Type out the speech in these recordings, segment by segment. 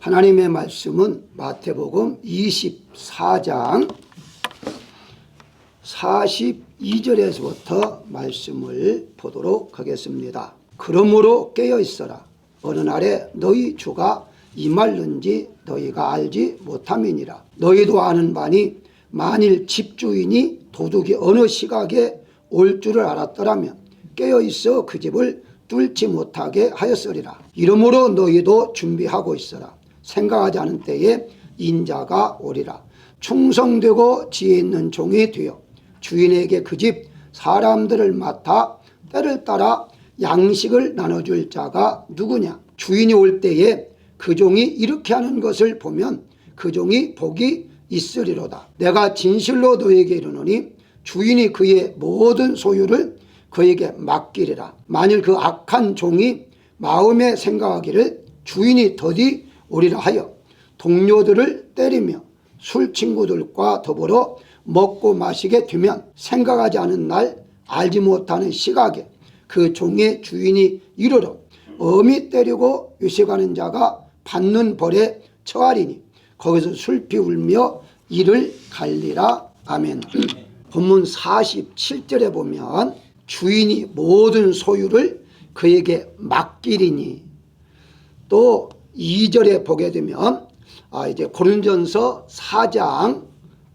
하나님의 말씀은 마태복음 24장 42절에서부터 말씀을 보도록 하겠습니다. 그러므로 깨어있어라. 어느 날에 너희 주가 임할는지 너희가 알지 못함이니라. 너희도 아는 바니 만일 집주인이 도둑이 어느 시각에 올 줄을 알았더라면 깨어있어 그 집을 뚫지 못하게 하였으리라. 이러므로 너희도 준비하고 있어라. 생각하지 않은 때에 인자가 오리라. 충성되고 지혜 있는 종이 되어 주인에게 그 집 사람들을 맡아 때를 따라 양식을 나눠줄 자가 누구냐. 주인이 올 때에 그 종이 이렇게 하는 것을 보면 그 종이 복이 있으리로다. 내가 진실로 너에게 이르노니 주인이 그의 모든 소유를 그에게 맡기리라. 만일 그 악한 종이 마음에 생각하기를 주인이 더디 오리라 하여 동료들을 때리며 술 친구들과 더불어 먹고 마시게 되면 생각하지 않은 날 알지 못하는 시각에 그 종의 주인이 이르러 엄히 때리고 유식하는 자가 받는 벌에 처하리니 거기서 슬피 울며 이를 갈리라. 아멘. 본문 47절에 보면 주인이 모든 소유를 그에게 맡기리니, 또 2절에 보게 되면 이제 고린전서 4장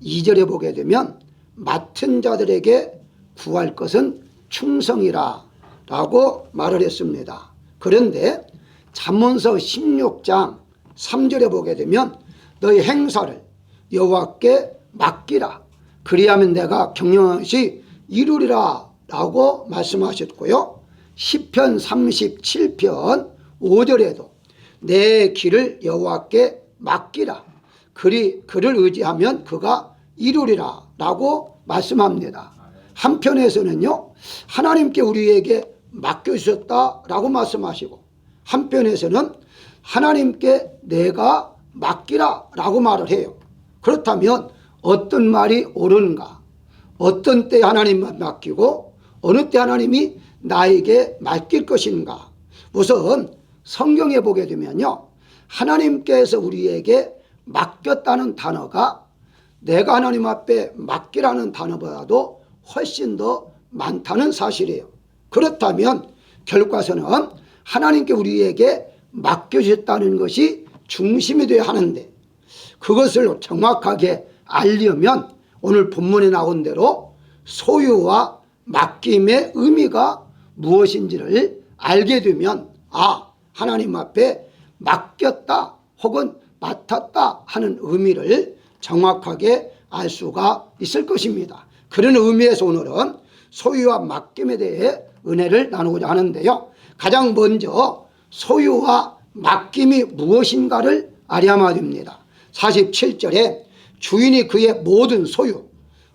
2절에 보게 되면 맡은 자들에게 구할 것은 충성이라 라고 말을 했습니다. 그런데 잠언서 16장 3절에 보게 되면 너희 행사를 여호와께 맡기라. 그리하면 내가 경영하시 이루리라 라고 말씀하셨고요. 시편 37편 5절에도 내 길을 여호와께 맡기라. 그를 의지하면 그가 이루리라 라고 말씀합니다. 한편에서는요, 하나님께 우리에게 맡겨주셨다 라고 말씀하시고, 한편에서는 하나님께 내가 맡기라 라고 말을 해요. 그렇다면 어떤 말이 옳은가? 어떤 때 하나님만 맡기고 어느 때 하나님이 나에게 맡길 것인가? 우선 성경에 보게 되면요, 하나님께서 우리에게 맡겼다는 단어가 내가 하나님 앞에 맡기라는 단어보다도 훨씬 더 많다는 사실이에요. 그렇다면 결과서는 하나님께 우리에게 맡겨주셨다는 것이 중심이 되어야 하는데, 그것을 정확하게 알려면 오늘 본문에 나온 대로 소유와 맡김의 의미가 무엇인지를 알게 되면 하나님 앞에 맡겼다 혹은 맡았다 하는 의미를 정확하게 알 수가 있을 것입니다. 그런 의미에서 오늘은 소유와 맡김에 대해 은혜를 나누고자 하는데요, 가장 먼저 소유와 맡김이 무엇인가를 알아야 됩니다. 47절에 주인이 그의 모든 소유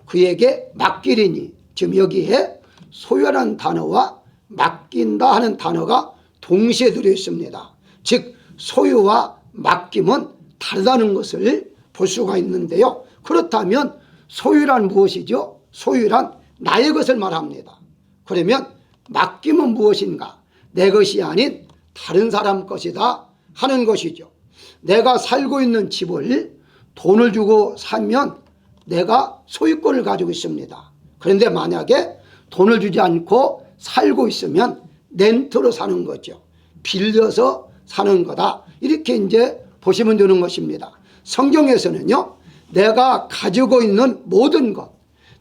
그에게 맡기리니, 지금 여기에 소유라는 단어와 맡긴다 하는 단어가 동시에 들어있습니다. 즉 소유와 맡김은 다르다는 것을 볼 수가 있는데요, 그렇다면 소유란 무엇이죠? 소유란 나의 것을 말합니다. 그러면 맡김은 무엇인가? 내 것이 아닌 다른 사람 것이다 하는 것이죠. 내가 살고 있는 집을 돈을 주고 사면 내가 소유권을 가지고 있습니다. 그런데 만약에 돈을 주지 않고 살고 있으면 렌트로 사는 거죠. 빌려서 사는 거다, 이렇게 이제 보시면 되는 것입니다. 성경에서는요, 내가 가지고 있는 모든 것,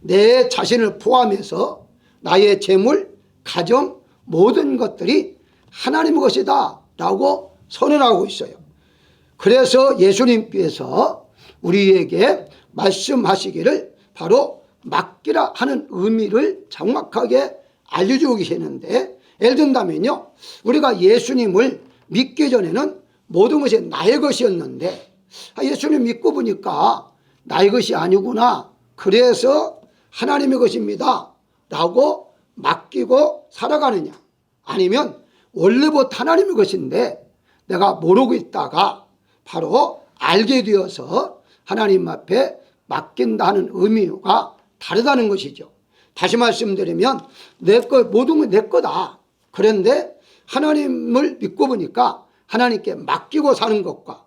내 자신을 포함해서 나의 재물, 가정, 모든 것들이 하나님의 것이다 라고 선언하고 있어요. 그래서 예수님께서 우리에게 말씀하시기를 바로 맡기라 하는 의미를 정확하게 알려주고 계시는데, 예를 든다면요, 우리가 예수님을 믿기 전에는 모든 것이 나의 것이었는데 예수님 믿고 보니까 나의 것이 아니구나, 그래서 하나님의 것입니다 라고 맡기고 살아가느냐, 아니면 원래부터 하나님의 것인데 내가 모르고 있다가 바로 알게 되어서 하나님 앞에 맡긴다 하는 의미가 다르다는 것이죠. 다시 말씀드리면 내 것, 모든 건 내 거다. 그런데 하나님을 믿고 보니까 하나님께 맡기고 사는 것과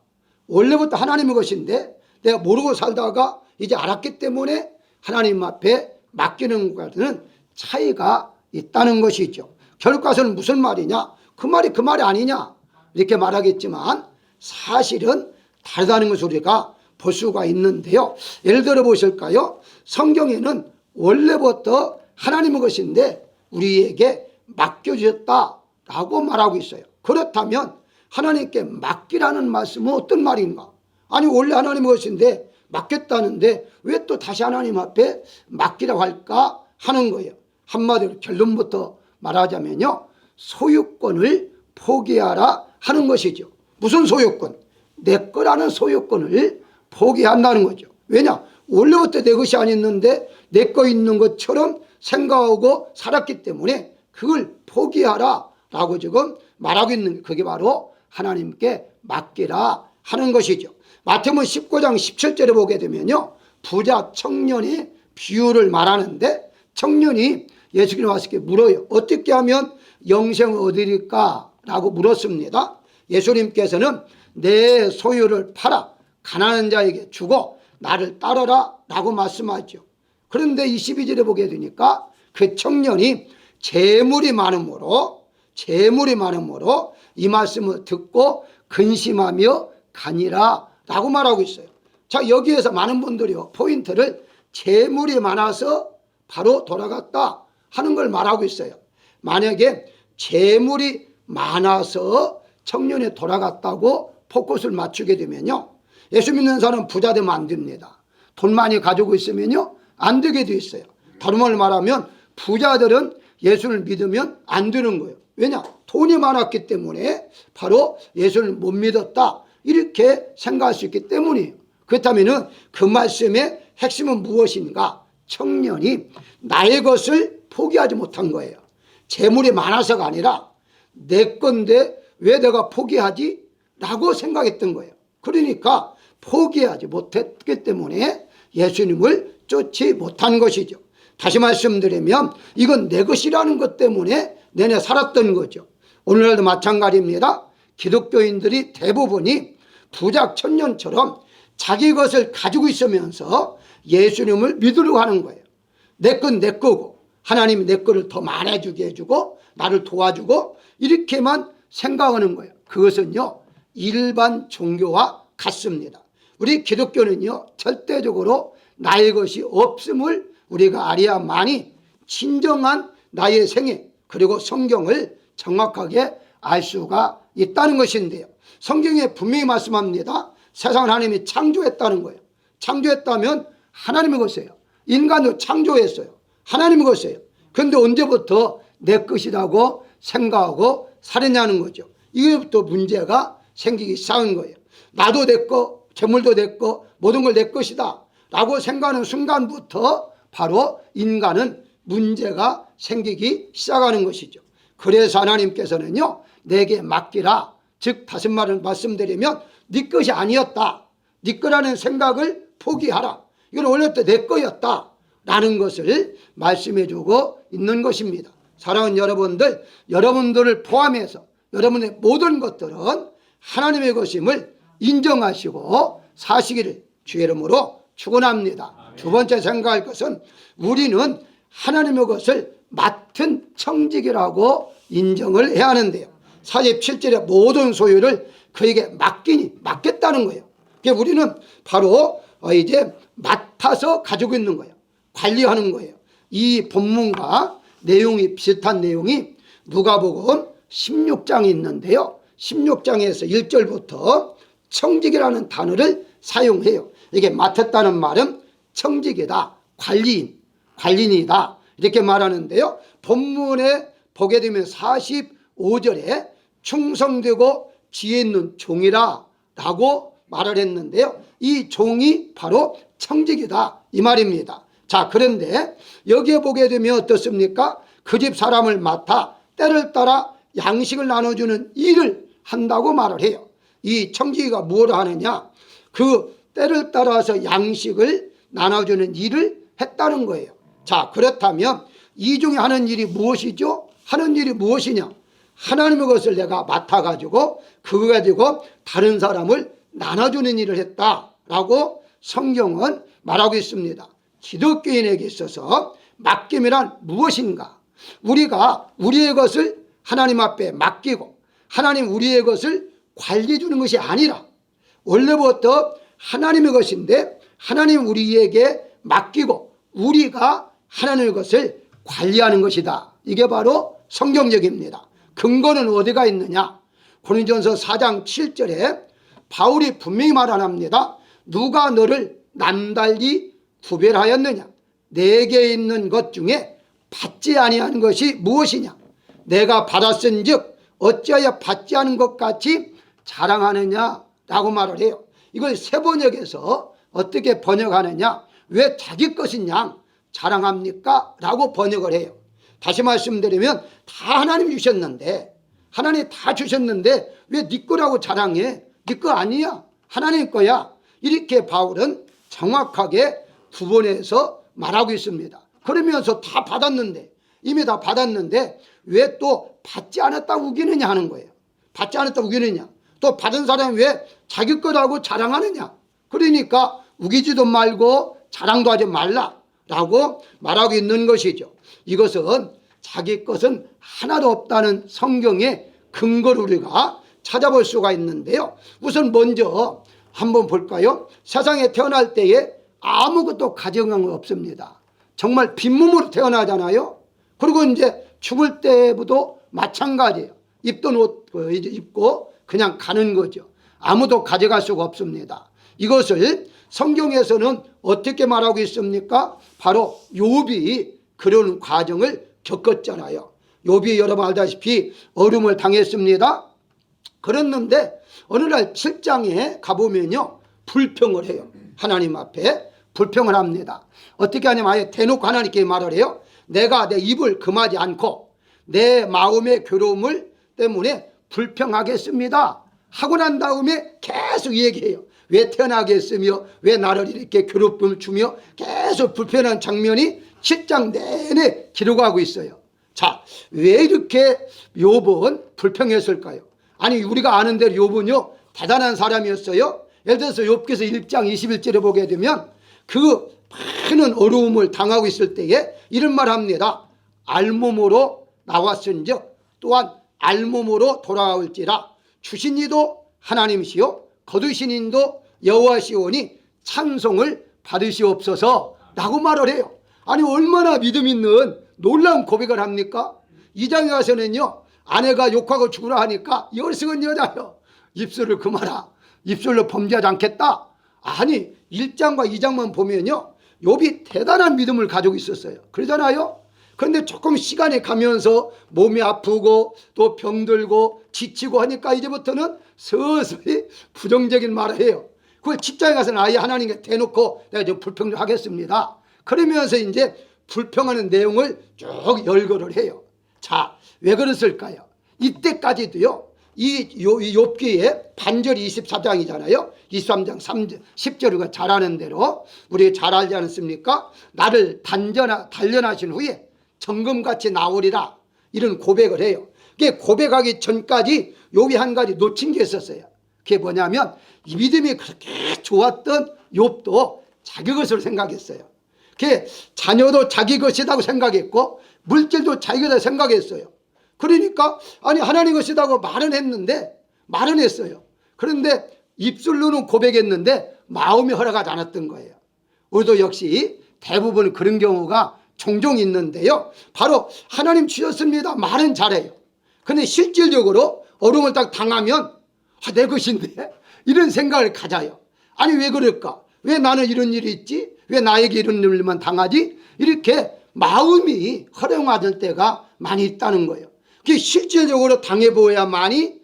원래부터 하나님의 것인데 내가 모르고 살다가 이제 알았기 때문에 하나님 앞에 맡기는 것과는 차이가 있다는 것이죠. 결과서는 무슨 말이냐? 그 말이 아니냐? 이렇게 말하겠지만 사실은 다르다는 것을 우리가 볼 수가 있는데요. 예를 들어 보실까요? 성경에는 원래부터 하나님의 것인데 우리에게 맡겨주셨다라고 말하고 있어요. 그렇다면 하나님께 맡기라는 말씀은 어떤 말인가? 아니 원래 하나님의 것인데 맡겼다는데 왜 또 다시 하나님 앞에 맡기라고 할까 하는 거예요. 한마디로 결론부터 말하자면요, 소유권을 포기하라 하는 것이죠. 무슨 소유권? 내 거라는 소유권을 포기한다는 거죠. 왜냐? 원래부터 내 것이 아니었는데 내 거 있는 것처럼 생각하고 살았기 때문에 그걸 포기하라 라고 지금 말하고 있는 게 그게 바로 하나님께 맡기라 하는 것이죠. 마태복음 19장 17절에 보게 되면요, 부자 청년이 비유를 말하는데 청년이 예수님께 와서 이렇게 물어요. 어떻게 하면 영생을 얻으리까? 라고 물었습니다. 예수님께서는 내 소유를 팔아 가난한 자에게 주고 나를 따르라 라고 말씀하죠. 그런데 22절에 보게 되니까 그 청년이 재물이 많음으로 이 말씀을 듣고 근심하며 가니라 라고 말하고 있어요. 자, 여기에서 많은 분들이 포인트를 재물이 많아서 바로 돌아갔다 하는 걸 말하고 있어요. 만약에 재물이 많아서 청년이 돌아갔다고 포커스를 맞추게 되면요, 예수 믿는 사람은 부자 되면 안 됩니다. 돈 많이 가지고 있으면요 안 되게 돼 있어요. 다른 말로 말하면 부자들은 예수를 믿으면 안 되는 거예요. 왜냐? 돈이 많았기 때문에 바로 예수를 못 믿었다 이렇게 생각할 수 있기 때문이에요. 그렇다면 그 말씀의 핵심은 무엇인가? 청년이 나의 것을 포기하지 못한 거예요. 재물이 많아서가 아니라 내 건데 왜 내가 포기하지? 라고 생각했던 거예요. 그러니까 포기하지 못했기 때문에 예수님을 쫓지 못한 것이죠. 다시 말씀드리면 이건 내 것이라는 것 때문에 내내 살았던 거죠. 오늘날도 마찬가지입니다. 기독교인들이 대부분이 부자 청년처럼 자기 것을 가지고 있으면서 예수님을 믿으려고 하는 거예요. 내 건 내 거고 하나님이 내 거를 더 많아지게 해주고 나를 도와주고 이렇게만 생각하는 거예요. 그것은요 일반 종교와 같습니다. 우리 기독교는요 절대적으로 나의 것이 없음을 우리가 알아야만이 진정한 나의 생애 그리고 성경을 정확하게 알 수가 있다는 것인데요, 성경에 분명히 말씀합니다. 세상을 하나님이 창조했다는 거예요. 창조했다면 하나님의 것이에요. 인간도 창조했어요. 하나님의 것이에요. 그런데 언제부터 내 것이라고 생각하고 살았냐는 거죠. 이게부터 문제가 생기기 시작한 거예요. 나도 내 거, 재물도 내 거, 모든 걸 내 것이다 라고 생각하는 순간부터 바로 인간은 문제가 생기기 시작하는 것이죠. 그래서 하나님께서는요 내게 맡기라, 즉 다시 말씀드리면 네 것이 아니었다, 네 거라는 생각을 포기하라, 이건 원래부터 내 거였다 라는 것을 말씀해 주고 있는 것입니다. 사랑하는 여러분들, 여러분들을 포함해서 여러분의 모든 것들은 하나님의 것임을 인정하시고 사시기를 주의 이름으로 축원합니다. 두 번째 생각할 것은 우리는 하나님의 것을 맡은 청직이라고 인정을 해야 하는데요, 47절의 모든 소유를 그에게 맡겠다는 거예요. 그러니까 우리는 바로 이제 맡아서 가지고 있는 거예요. 관리하는 거예요. 이 본문과 내용이 비슷한 내용이 누가복음 16장이 있는데요, 16장에서 1절부터 청직이라는 단어를 사용해요. 이게 맡았다는 말은 청직이다, 관리인이다 이렇게 말하는데요, 본문에 보게 되면 45절에 충성되고 지혜 있는 종이라 라고 말을 했는데요, 이 종이 바로 청직이다 이 말입니다. 자, 그런데 여기에 보게 되면 어떻습니까? 그 집 사람을 맡아 때를 따라 양식을 나눠주는 일을 한다고 말을 해요. 이 청지기가 무엇을 하느냐? 그 때를 따라서 양식을 나눠주는 일을 했다는 거예요. 자, 그렇다면 이 중에 하는 일이 무엇이죠? 하는 일이 무엇이냐? 하나님의 것을 내가 맡아가지고 그거 가지고 다른 사람을 나눠주는 일을 했다라고 성경은 말하고 있습니다. 기독교인에게 있어서 맡김이란 무엇인가? 우리가 우리의 것을 하나님 앞에 맡기고 하나님 우리의 것을 관리해 주는 것이 아니라 원래부터 하나님의 것인데 하나님 우리에게 맡기고 우리가 하나님의 것을 관리하는 것이다. 이게 바로 성경적입니다. 근거는 어디가 있느냐? 고린도전서 4장 7절에 바울이 분명히 말합니다. 누가 너를 남달리 구별하였느냐? 내게 있는 것 중에 받지 아니한 것이 무엇이냐? 내가 받았은즉 어찌하여 받지 않은 것 같이 자랑하느냐라고 말을 해요. 이걸 세번역에서 어떻게 번역하느냐? 왜 자기 것인 양 자랑합니까? 라고 번역을 해요. 다시 말씀드리면 다 하나님 주셨는데 하나님 다 주셨는데 왜 네 거라고 자랑해? 네 거 아니야. 하나님 거야. 이렇게 바울은 정확하게 구분해서 말하고 있습니다. 그러면서 다 받았는데 이미 다 받았는데 왜 또 받지 않았다고 우기느냐 하는 거예요. 받지 않았다고 우기느냐. 또 받은 사람이 왜 자기 거라고 자랑하느냐. 그러니까 우기지도 말고 자랑도 하지 말라라고 말하고 있는 것이죠. 이것은 자기 것은 하나도 없다는 성경의 근거를 우리가 찾아볼 수가 있는데요. 우선 먼저 한번 볼까요? 세상에 태어날 때에 아무것도 가져간 거 없습니다. 정말 빈몸으로 태어나잖아요. 그리고 이제 죽을 때부터 마찬가지예요. 입던 옷 입고 그냥 가는 거죠. 아무도 가져갈 수가 없습니다. 이것을 성경에서는 어떻게 말하고 있습니까? 바로 욥이 그런 과정을 겪었잖아요. 욥이 여러분 알다시피 어려움을 당했습니다. 그랬는데 어느 날 7장에 가보면요 불평을 해요. 하나님 앞에 불평을 합니다. 어떻게 하냐면 아예 대놓고 하나님께 말을 해요. 내가 내 입을 금하지 않고 내 마음의 괴로움을 때문에 불평하겠습니다 하고 난 다음에 계속 얘기해요. 왜 태어나게 했으며 왜 나를 이렇게 괴롭힘을 주며 계속 불편한 장면이 7장 내내 기록하고 있어요. 자, 왜 이렇게 욥은 불평했을까요? 아니 우리가 아는 대로 욥은요 대단한 사람이었어요. 예를 들어서 욥기서 1장 21절에 보게 되면 그 많은 어려움을 당하고 있을 때에 이런 말 합니다. 알몸으로 나왔은즉 또한 알몸으로 돌아올지라 주신 이도 하나님이시요 거두신 이도 여호와시오니 찬송을 받으시옵소서 라고 말을 해요. 아니 얼마나 믿음 있는 놀라운 고백을 합니까? 2장에 가서는요 아내가 욕하고 죽으라 하니까 이 어리석은 여자여 입술을 금하라. 입술로 범죄하지 않겠다. 아니 1장과 2장만 보면요 욥이 대단한 믿음을 가지고 있었어요. 그러잖아요. 그런데 조금 시간이 가면서 몸이 아프고 또 병들고 지치고 하니까 이제부터는 서서히 부정적인 말을 해요. 그걸 직장에 가서는 아예 하나님께 대놓고 내가 좀 불평 좀 하겠습니다. 그러면서 이제 불평하는 내용을 쭉 열거를 해요. 자, 왜 그랬을까요? 이때까지도요 이 욥기의 반절이 24장이잖아요. 23장 10절을 잘 아는 대로 우리 잘 알지 않습니까? 나를 단련하신 후에 정금같이 나오리라 이런 고백을 해요. 그게 고백하기 전까지 욥이 한 가지 놓친 게 있었어요. 그게 뭐냐면 이 믿음이 그렇게 좋았던 욥도 자기 것으로 생각했어요. 그게 자녀도 자기 것이라고 생각했고 물질도 자기 것이라고 생각했어요. 그러니까 아니 하나님 것이라고 말은 했어요. 그런데 입술로는 고백했는데 마음이 허락하지 않았던 거예요. 우리도 역시 대부분 그런 경우가 종종 있는데요. 바로 하나님 주셨습니다. 말은 잘해요. 그런데 실질적으로 어려움을 딱 당하면 내 것인데 이런 생각을 가져요. 아니 왜 그럴까? 왜 나는 이런 일이 있지? 왜 나에게 이런 일만 당하지? 이렇게 마음이 허용하던 때가 많이 있다는 거예요. 그게 실질적으로 당해보아야만이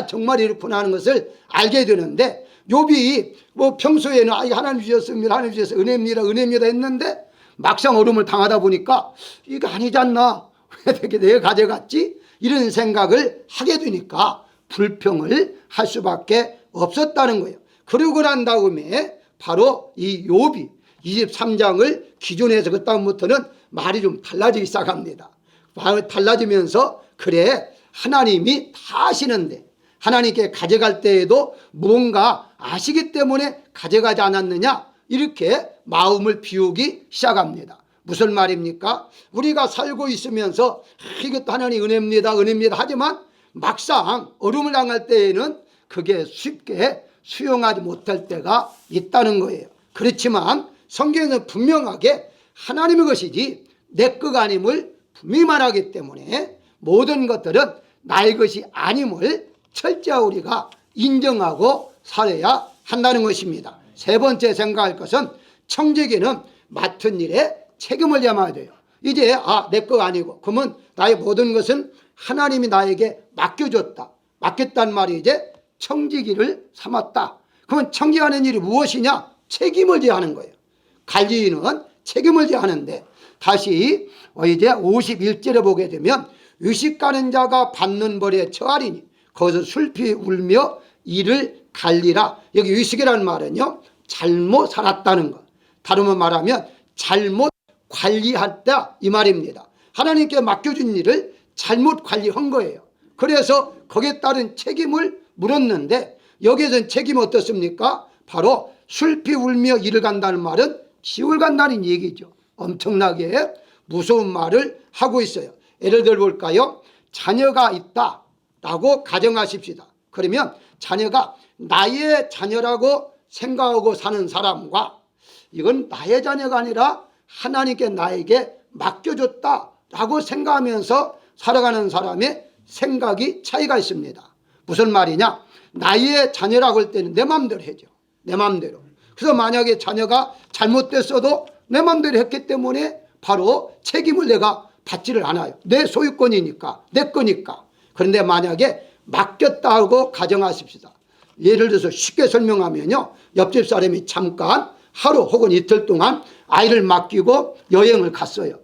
정말 이렇구나 하는 것을 알게 되는데 욥이 뭐 평소에는 하나님 주셨습니다. 하나님 주셔서 은혜입니다. 했는데 막상 어려움을 당하다 보니까 이거 아니지 않나? 왜 이렇게 내가 가져갔지? 이런 생각을 하게 되니까 불평을 할 수밖에 없었다는 거예요. 그러고 난 다음에 바로 이 욥이 23장을 기준해서 그 다음부터는 말이 좀 달라지기 시작합니다. 말이 달라지면서 그래 하나님이 다 아시는데 하나님께 가져갈 때에도 무언가 아시기 때문에 가져가지 않았느냐, 이렇게 마음을 비우기 시작합니다. 무슨 말입니까? 우리가 살고 있으면서 이것도 하나님 은혜입니다, 은혜입니다 하지만 막상 어려움을 당할 때에는 그게 쉽게 수용하지 못할 때가 있다는 거예요. 그렇지만 성경에는 분명하게 하나님의 것이지 내 것가 아님을 분명히 말하기 때문에 모든 것들은 나의 것이 아님을 철저히 우리가 인정하고 살아야 한다는 것입니다. 세 번째 생각할 것은 청지기는 맡은 일에 책임을 져야 돼요. 이제 내 거 아니고 그러면 나의 모든 것은 하나님이 나에게 맡겨줬다, 맡겼단 말이 이제 청지기를 삼았다. 그러면 청지하는 일이 무엇이냐? 책임을 져야 하는 거예요. 관리인은 책임을 져야 하는데, 다시 이제 51절에 보게 되면 의식가는 자가 받는 벌에 처하리니 거기서 술피 울며 이를 갈리라. 여기 의식이라는 말은요, 잘못 살았다는 것, 다르면 말하면 잘못 관리했다 이 말입니다. 하나님께 맡겨준 일을 잘못 관리한 거예요. 그래서 거기에 따른 책임을 물었는데, 여기에서는 책임이 어떻습니까? 바로 술피 울며 이를 간다는 말은 지옥을 간다는 얘기죠. 엄청나게 무서운 말을 하고 있어요. 예를 들어 볼까요? 자녀가 있다라고 가정하십시다. 그러면 자녀가 나의 자녀라고 생각하고 사는 사람과, 이건 나의 자녀가 아니라 하나님께 나에게 맡겨줬다라고 생각하면서 살아가는 사람의 생각이 차이가 있습니다. 무슨 말이냐? 나의 자녀라고 할 때는 내 마음대로 해죠. 내 마음대로. 그래서 만약에 자녀가 잘못됐어도 내 마음대로 했기 때문에 바로 책임을 내가 받지를 않아요. 내 소유권이니까, 내 거니까. 그런데 만약에 맡겼다고 가정하십시다. 예를 들어서 쉽게 설명하면요, 옆집 사람이 잠깐 하루 혹은 이틀 동안 아이를 맡기고 여행을 갔어요.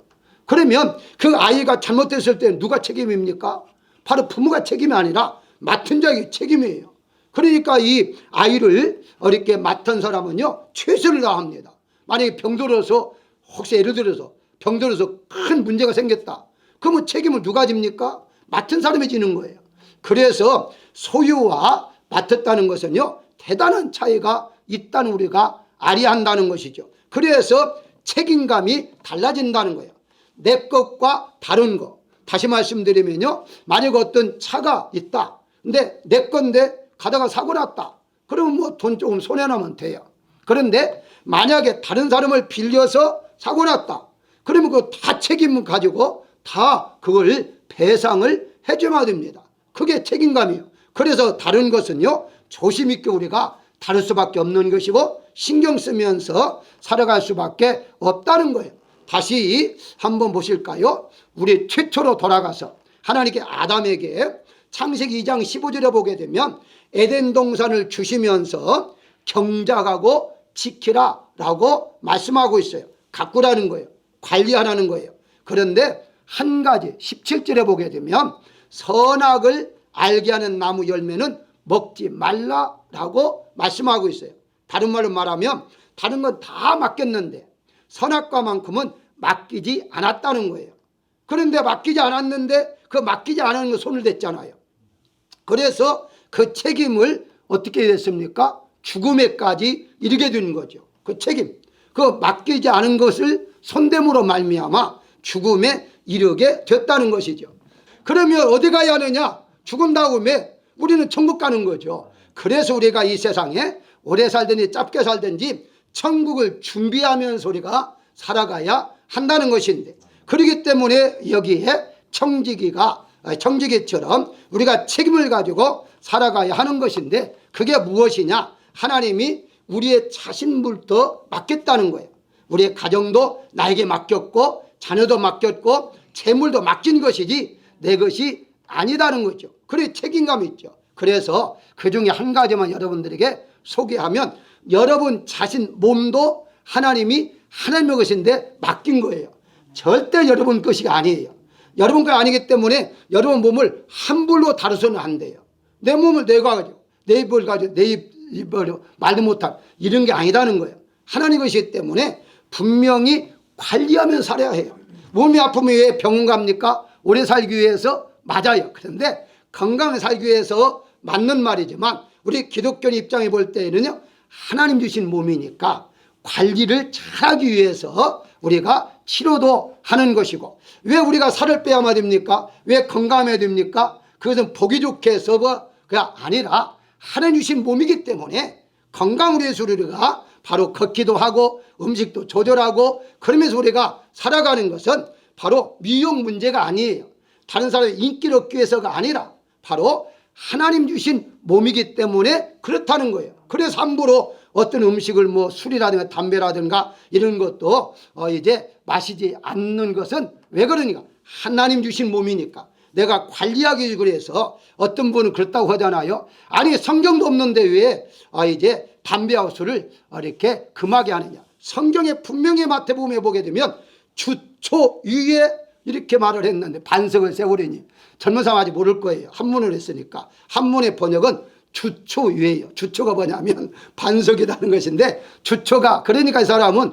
그러면 그 아이가 잘못됐을 때는 누가 책임입니까? 바로 부모가 책임이 아니라 맡은 자의 책임이에요. 그러니까 이 아이를 어렵게 맡은 사람은요, 최선을 다합니다. 만약에 병들어서, 혹시 예를 들어서 병들어서 큰 문제가 생겼다, 그러면 책임을 누가 집니까? 맡은 사람이 지는 거예요. 그래서 소유와 맡았다는 것은요, 대단한 차이가 있다는 우리가 알아야 한다는 것이죠. 그래서 책임감이 달라진다는 거예요. 내 것과 다른 것. 다시 말씀드리면요, 만약 어떤 차가 있다, 근데 내 건데 가다가 사고 났다, 그러면 뭐 돈 조금 손해나면 돼요. 그런데 만약에 다른 사람을 빌려서 사고 났다, 그러면 그 다 책임을 가지고 다 그걸 배상을 해줘야 됩니다. 그게 책임감이에요. 그래서 다른 것은요, 조심 있게 우리가 다룰 수밖에 없는 것이고 신경 쓰면서 살아갈 수밖에 없다는 거예요. 다시 한번 보실까요? 우리 최초로 돌아가서 하나님께 아담에게 창세기 2장 15절에 보게 되면 에덴 동산을 주시면서 경작하고 지키라 라고 말씀하고 있어요. 가꾸라는 거예요. 관리하라는 거예요. 그런데 한 가지 17절에 보게 되면 선악을 알게 하는 나무 열매는 먹지 말라라고 말씀하고 있어요. 다른 말로 말하면 다른 건 다 맡겼는데 선악과만큼은 맡기지 않았다는 거예요. 그런데 맡기지 않았는데 그 맡기지 않은 거 손을 댔잖아요. 그래서 그 책임을 어떻게 됐습니까? 죽음에까지 이르게 된 거죠. 그 책임, 그 맡기지 않은 것을 손됨으로 말미암아 죽음에 이르게 됐다는 것이죠. 그러면 어디 가야 하느냐? 죽은 다음에 우리는 천국 가는 거죠. 그래서 우리가 이 세상에 오래 살든지 짧게 살든지 천국을 준비하면서 우리가 살아가야 한다는 것인데, 그렇기 때문에 여기에 청지기처럼 우리가 책임을 가지고 살아가야 하는 것인데, 그게 무엇이냐? 하나님이 우리의 자신물도 맡겼다는 거예요. 우리의 가정도 나에게 맡겼고 자녀도 맡겼고 재물도 맡긴 것이지 내 것이 아니다는 거죠. 그래 책임감이 있죠. 그래서 그 중에 한 가지만 여러분들에게 소개하면, 여러분 자신 몸도 하나님이 하나님의 것인데 맡긴 거예요. 절대 여러분 것이 아니에요. 여러분 것 아니기 때문에 여러분 몸을 함부로 다루서는 안 돼요. 내 몸을 내가 가지고 내 입을 가지고 내 입을 말도 못할 이런 게 아니다는 거예요. 하나님 것이기 때문에 분명히 관리하면 살아야 해요. 몸이 아프면 왜 병원 갑니까? 오래 살기 위해서. 맞아요. 그런데 건강하게 살기 위해서 맞는 말이지만 우리 기독교 입장에 볼 때에는요, 하나님 주신 몸이니까 관리를 잘하기 위해서 우리가 치료도 하는 것이고, 왜 우리가 살을 빼야만 됩니까? 왜 건강해야 됩니까? 그것은 보기 좋게 해서가 아니라 하나님 주신 몸이기 때문에 건강을 위해서 우리가 바로 걷기도 하고 음식도 조절하고 그러면서 우리가 살아가는 것은 바로 미용 문제가 아니에요. 다른 사람의 인기를 얻기 위해서가 아니라 바로 하나님 주신 몸이기 때문에 그렇다는 거예요. 그래서 함부로 어떤 음식을 뭐 술이라든가 담배라든가 이런 것도 이제 마시지 않는 것은 왜 그러니까 하나님 주신 몸이니까 내가 관리하기 그래서 어떤 분은 그렇다고 하잖아요. 아니 성경도 없는데 왜 이제 담배하고 술을 이렇게 금하게 하느냐. 성경에 분명히 마태복음에 보게 되면 주초유예 이렇게 말을 했는데 반석을 세우려니 젊은 사람 아직 모를 거예요. 한문을 했으니까. 한문의 번역은 주초유예요. 주초가 뭐냐면 반석이라는 것인데 주초가 그러니까 이 사람은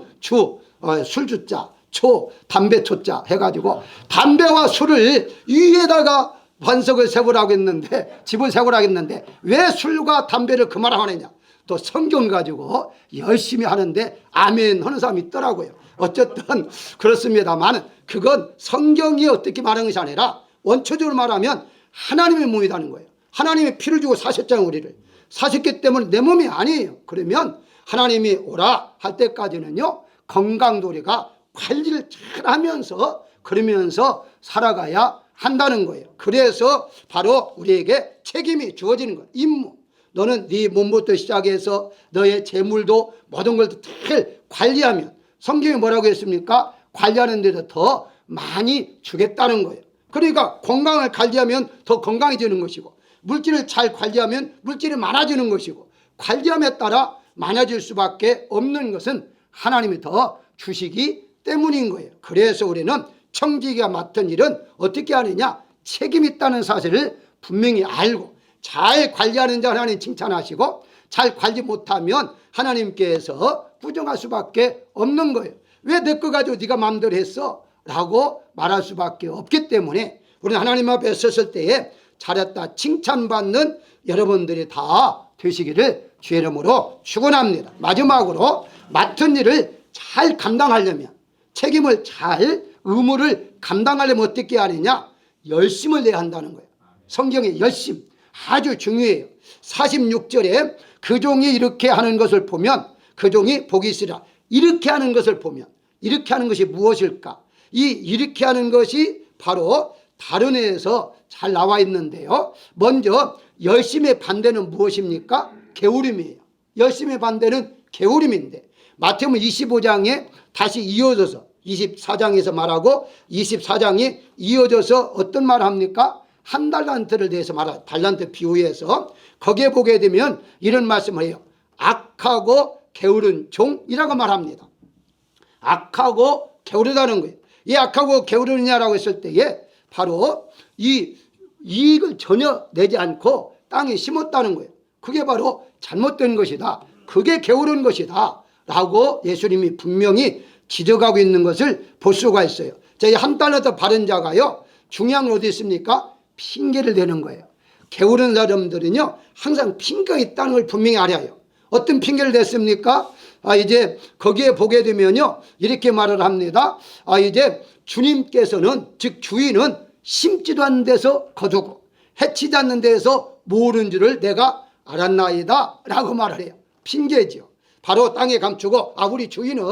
술주자 초 담배 초자 해가지고 담배와 술을 위에다가 반석을 세우라고 했는데 집을 세우라고 했는데 왜 술과 담배를 금하라고 하느냐. 또 성경 가지고 열심히 하는데 아멘 하는 사람이 있더라고요. 어쨌든 그렇습니다만 그건 성경이 어떻게 말하는 것이 아니라 원초적으로 말하면 하나님의 몸이라는 거예요. 하나님이 피를 주고 사셨잖아요. 우리를 사셨기 때문에 내 몸이 아니에요. 그러면 하나님이 오라 할 때까지는요 건강도 우리가 관리를 잘 하면서 그러면서 살아가야 한다는 거예요. 그래서 바로 우리에게 책임이 주어지는 거예요. 임무. 너는 네 몸부터 시작해서 너의 재물도 모든 걸 잘 관리하면 성경이 뭐라고 했습니까? 관리하는 데도 더 많이 주겠다는 거예요. 그러니까 건강을 관리하면 더 건강해지는 것이고 물질을 잘 관리하면 물질이 많아지는 것이고 관리함에 따라 많아질 수밖에 없는 것은 하나님이 더 주시기 때문인 거예요. 그래서 우리는 청지기가 맡은 일은 어떻게 하느냐? 책임이 있다는 사실을 분명히 알고 잘 관리하는 자 하나님 칭찬하시고 잘 관리 못하면 하나님께서 부정할 수밖에 없는 거예요. 왜 내 거 가지고 네가 마음대로 했어? 라고 말할 수밖에 없기 때문에 우리는 하나님 앞에 섰을 때에 잘했다 칭찬받는 여러분들이 다 되시기를 주의 이름으로 축원합니다. 마지막으로 맡은 일을 잘 감당하려면 책임을 잘 의무를 감당하려면 어떻게 하느냐? 열심을 내야 한다는 거예요. 성경의 열심 아주 중요해요. 46절에 그 종이 이렇게 하는 것을 보면 그 종이 복이 있으리라. 이렇게 하는 것을 보면 이렇게 하는 것이 무엇일까? 이렇게 하는 것이 바로 다른 애에서 잘 나와 있는데요. 먼저 열심의 반대는 무엇입니까? 게으름이에요. 열심의 반대는 게으름인데 마태복음 25장에 다시 이어져서 24장에서 말하고 24장이 이어져서 어떤 말을 합니까? 한 달란트를 대해서 말하죠. 달란트 비유해서 거기에 보게 되면 이런 말씀을 해요. 악하고 게으른 종이라고 말합니다. 악하고 게으르다는 거예요. 이 악하고 게으르냐라고 했을 때에 바로 이 이익을 전혀 내지 않고 땅에 심었다는 거예요. 그게 바로 잘못된 것이다. 그게 게으른 것이다. 라고 예수님이 분명히 지적하고 있는 것을 볼 수가 있어요. 저희 한 달란트 받은 자가요. 중요한 건 어디 있습니까? 핑계를 대는 거예요. 게으른 사람들은요. 항상 핑계가 있다는 걸 분명히 알아요. 어떤 핑계를 댔습니까? 이제 거기에 보게 되면요. 이렇게 말을 합니다. 이제 주님께서는 즉 주인은 심지도 않는 데서 거두고 해치지 않는 데서 모으는 줄을 내가 알았나이다 라고 말을 해요. 핑계죠. 바로 땅에 감추고 우리 주인은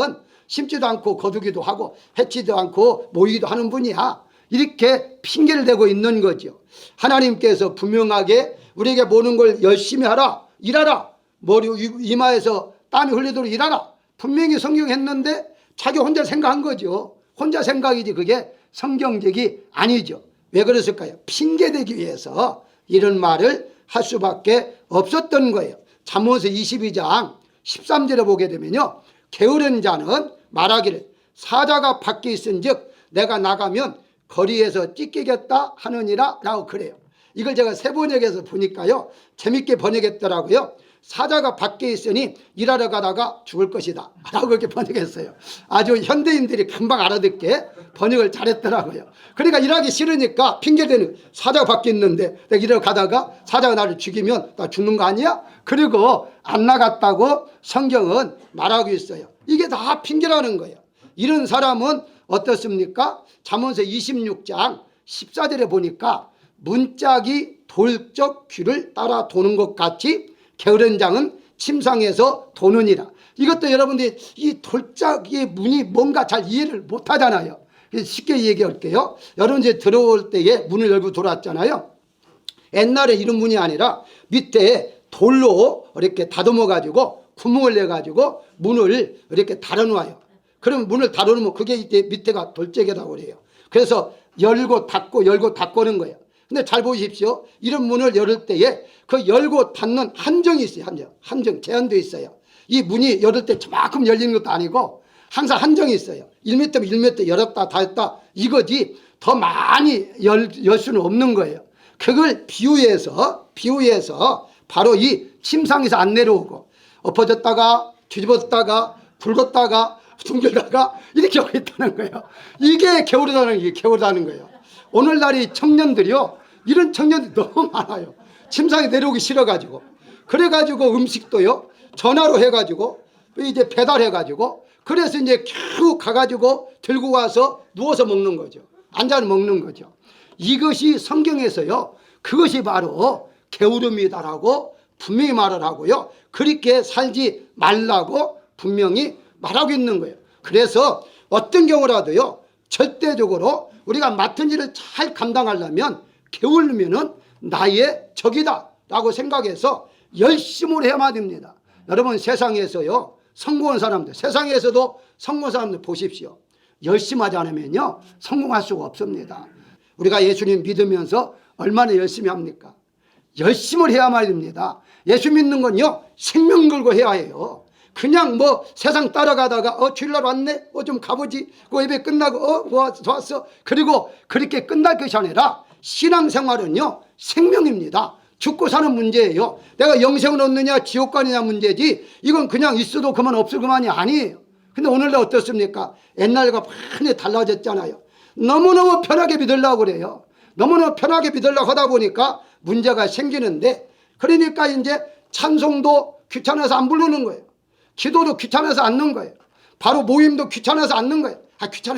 심지도 않고 거두기도 하고 해치지도 않고 모이기도 하는 분이야. 이렇게 핑계를 대고 있는 거죠. 하나님께서 분명하게 우리에게 모든 걸 열심히 하라. 일하라. 머리 이마에서 땀이 흘리도록 일하라. 분명히 성경했는데 자기 혼자 생각한 거죠. 혼자 생각이지 그게 성경적이 아니죠. 왜 그랬을까요? 핑계대기 위해서 이런 말을 할 수밖에 없었던 거예요. 잠언서 22장 13절에 보게 되면요. 게으른 자는 말하기를 사자가 밖에 있은즉 내가 나가면 거리에서 찢기겠다 하느니라 라고 그래요. 이걸 제가 새 번역에서 보니까요. 재밌게 번역했더라고요. 사자가 밖에 있으니 일하러 가다가 죽을 것이다 라고 그렇게 번역했어요. 아주 현대인들이 금방 알아듣게 번역을 잘했더라고요. 그러니까 일하기 싫으니까 핑계대는, 사자가 밖에 있는데 내가 일하러 가다가 사자가 나를 죽이면 나 죽는 거 아니야? 그리고 안 나갔다고 성경은 말하고 있어요. 이게 다 핑계라는 거예요. 이런 사람은 어떻습니까? 잠언서 26장 14절에 보니까 문짝이 돌적 귀를 따라 도는 것 같이 게으른 장은 침상에서 도느니라. 이것도 여러분들이 이 돌짝의 문이 뭔가 잘 이해를 못 하잖아요. 쉽게 얘기할게요. 여러분 이제 들어올 때에 문을 열고 들어왔잖아요. 옛날에 이런 문이 아니라 밑에 돌로 이렇게 다듬어 가지고 구멍을 내 가지고 문을 이렇게 달아 놓아요. 그러면 문을 달아 놓으면 그게 이제 밑에가 돌짝이라고 그래요. 그래서 열고 닫고 열고 닫고 하는 거예요. 근데 잘 보십시오. 이런 문을 열을 때에 그 열고 닫는 한정이 있어요. 한정 제한되어 있어요. 이 문이 열을 때 저만큼 열리는 것도 아니고 항상 한정이 있어요. 1m면 1m 열었다 닫았다 이거지 더 많이 열 수는 없는 거예요. 그걸 비유해서 바로 이 침상에서 안 내려오고 엎어졌다가 뒤집었다가 굴렀다가 둥글다가 이렇게 하고 있다는 거예요. 이게 게으르다는 거예요. 오늘날의 청년들이요, 이런 청년들이 너무 많아요. 침상에 내려오기 싫어가지고. 그래가지고 음식도요 전화로 해가지고 이제 배달해가지고 그래서 이제 쭉 가가지고 들고 와서 누워서 먹는 거죠. 앉아서 먹는 거죠. 이것이 성경에서요 그것이 바로 게으름이다라고 분명히 말을 하고요, 그렇게 살지 말라고 분명히 말하고 있는 거예요. 그래서 어떤 경우라도요 절대적으로 우리가 맡은 일을 잘 감당하려면 게으르면은 나의 적이다 라고 생각해서 열심을 해야만 됩니다. 여러분 세상에서요 성공한 사람들, 세상에서도 성공한 사람들 보십시오. 열심히 하지 않으면요 성공할 수가 없습니다. 우리가 예수님 믿으면서 얼마나 열심히 합니까? 열심을 해야만 됩니다. 예수 믿는 건요 생명 걸고 해야 해요. 그냥 뭐 세상 따라가다가 주일날 왔네 좀 가보지 그 예배 끝나고 좋았어 그리고 그렇게 끝날 것이 아니라 신앙생활은요 생명입니다. 죽고 사는 문제예요. 내가 영생을 얻느냐 지옥 가느냐 문제지 이건 그냥 있어도 그만 없을 그만이 아니에요. 근데 오늘날 어떻습니까? 옛날과 많이 달라졌잖아요. 너무너무 편하게 믿으려고 그래요. 너무너무 편하게 믿으려고 하다 보니까 문제가 생기는데, 그러니까 이제 찬송도 귀찮아서 안 부르는 거예요. 기도도 귀찮아서 안 넣는 거예요. 바로 모임도 귀찮아서 안 넣는 거예요.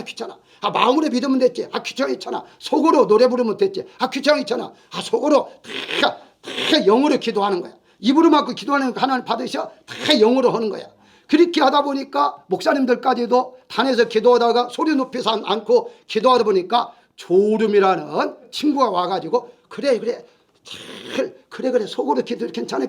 귀찮아. 마음으로 믿으면 됐지. 귀찮아. 속으로 노래 부르면 됐지. 귀찮아. 속으로 다 영으로 기도하는 거야. 입으로 막고 기도하는 거 하나님 받으셔. 다 영으로 하는 거야. 그렇게 하다 보니까 목사님들까지도 단에서 기도하다가 소리 높여서 않고 기도하다 보니까 조름이라는 친구가 와가지고 그래 속으로 기도 괜찮아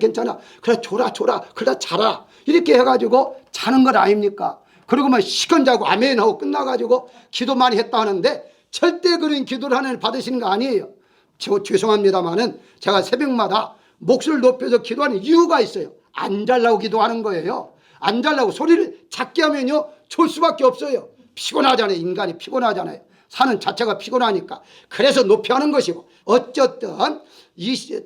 그래 줘라 그래 자라 이렇게 해가지고 자는 것 아닙니까? 그리고 막 시간 자고 아멘 하고 끝나가지고 기도 많이 했다 하는데 절대 그런 기도를 하나님 받으시는 거 아니에요. 죄송합니다만은 제가 새벽마다 목소리를 높여서 기도하는 이유가 있어요. 안 잘라고 기도하는 거예요. 안 잘라고 소리를 작게 하면요 졸 수밖에 없어요. 피곤하잖아요. 인간이 피곤하잖아요. 사는 자체가 피곤하니까. 그래서 높이 하는 것이고, 어쨌든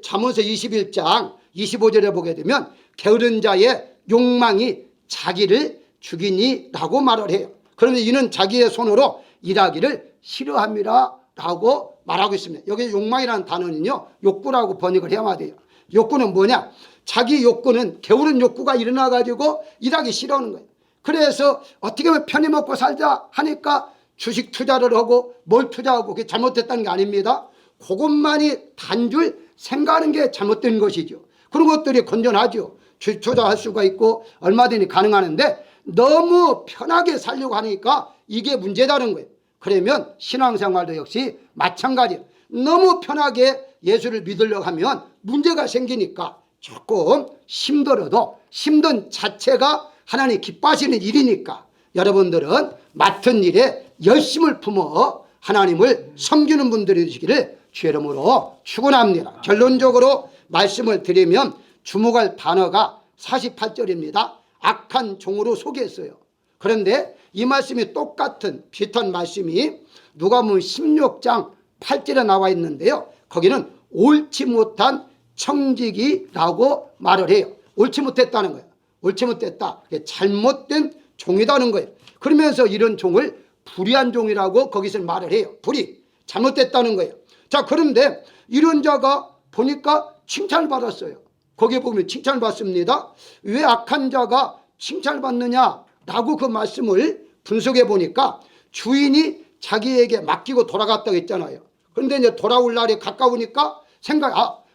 잠언서 21장 25절에 보게 되면 게으른 자의 욕망이 자기를 죽이니라고 말을 해요. 그런데 이는 자기의 손으로 일하기를 싫어합니다 라고 말하고 있습니다. 여기 욕망이라는 단어는요 욕구라고 번역을 해야만 돼요. 욕구는 뭐냐? 자기 욕구는 게으른 욕구가 일어나 가지고 일하기 싫어하는 거예요. 그래서 어떻게 하면 편히 먹고 살자 하니까 주식 투자를 하고 뭘 투자하고 그게 잘못됐다는 게 아닙니다. 그것만이 단줄 생각하는 게 잘못된 것이죠. 그런 것들이 건전하죠. 주식 투자할 수가 있고 얼마든지 가능하는데 너무 편하게 살려고 하니까 이게 문제다는 거예요. 그러면 신앙생활도 역시 마찬가지예요. 너무 편하게 예수를 믿으려고 하면 문제가 생기니까 조금 힘들어도 힘든 자체가 하나님 기뻐하시는 일이니까 여러분들은 맡은 일에 열심을 품어 하나님을 섬기는 분들이 되시기를 주의 이름으로 축원합니다. 결론적으로 말씀을 드리면 주목할 단어가 48절입니다. 악한 종으로 소개했어요. 그런데 이 말씀이 똑같은 비슷한 말씀이 누가복음 16장 8절에 나와 있는데요. 거기는 옳지 못한 청지기라고 말을 해요. 옳지 못했다는 거예요. 옳지 못했다. 잘못된 종이다는 거예요. 그러면서 이런 종을 불의한 종이라고 거기서 말을 해요. 불의. 잘못됐다는 거예요. 자, 그런데 이런 자가 보니까 칭찬을 받았어요. 거기에 보면 칭찬을 받습니다. 왜 악한 자가 칭찬을 받느냐라고 그 말씀을 분석해 보니까 주인이 자기에게 맡기고 돌아갔다고 했잖아요. 그런데 이제 돌아올 날이 가까우니까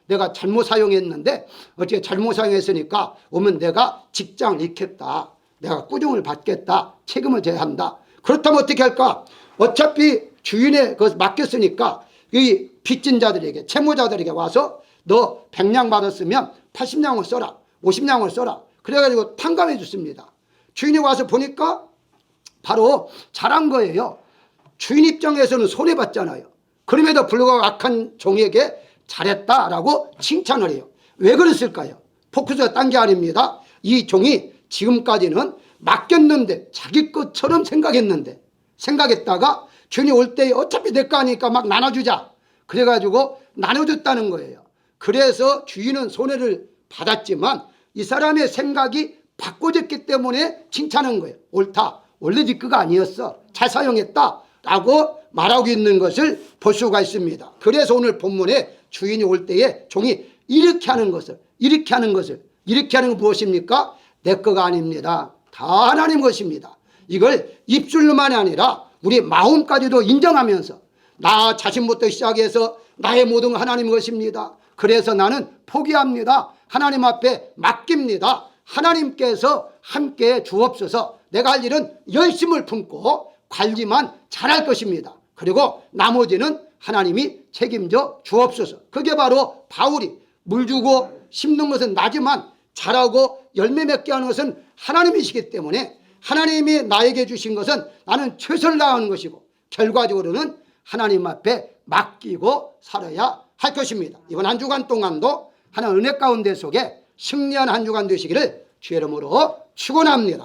내가 잘못 사용했는데 어떻게 잘못 사용했으니까 오면 내가 직장을 잃겠다. 내가 꾸중을 받겠다. 책임을 져야 한다. 그렇다면 어떻게 할까? 어차피 주인에 그것을 맡겼으니까 이 빚진 자들에게 채무자들에게 와서 너 100냥 받았으면 80냥을 써라. 50냥을 써라. 그래가지고 탕감해 줬습니다. 주인이 와서 보니까 바로 잘한 거예요. 주인 입장에서는 손해봤잖아요. 그럼에도 불구하고 악한 종에게 잘했다라고 칭찬을 해요. 왜 그랬을까요? 포커스가 딴 게 아닙니다. 이 종이 지금까지는 맡겼는데 자기 것처럼 생각했다가 주인이 올 때 어차피 내 거 아니까 막 나눠주자. 그래가지고 나눠줬다는 거예요. 그래서 주인은 손해를 받았지만 이 사람의 생각이 바꿔졌기 때문에 칭찬한 거예요. 옳다. 원래 네 거가 아니었어. 잘 사용했다. 라고 말하고 있는 것을 볼 수가 있습니다. 그래서 오늘 본문에 주인이 올 때에 종이 이렇게 하는 건 무엇입니까? 내 거가 아닙니다. 다 하나님 것입니다. 이걸 입술로만이 아니라 우리 마음까지도 인정하면서 나 자신부터 시작해서 나의 모든 하나님 것입니다. 그래서 나는 포기합니다. 하나님 앞에 맡깁니다. 하나님께서 함께 주옵소서. 내가 할 일은 열심을 품고 관리만 잘할 것입니다. 그리고 나머지는 하나님이 책임져 주옵소서. 그게 바로 바울이 물 주고 심는 것은 나지만 자라고 열매 맺게 하는 것은 하나님이시기 때문에 하나님이 나에게 주신 것은 나는 최선을 다하는 것이고 결과적으로는 하나님 앞에 맡기고 살아야 할 것입니다. 이번 한 주간 동안도 하나님 은혜 가운데 속에 승리한 한 주간 되시기를 주의 이름으로 축원합니다.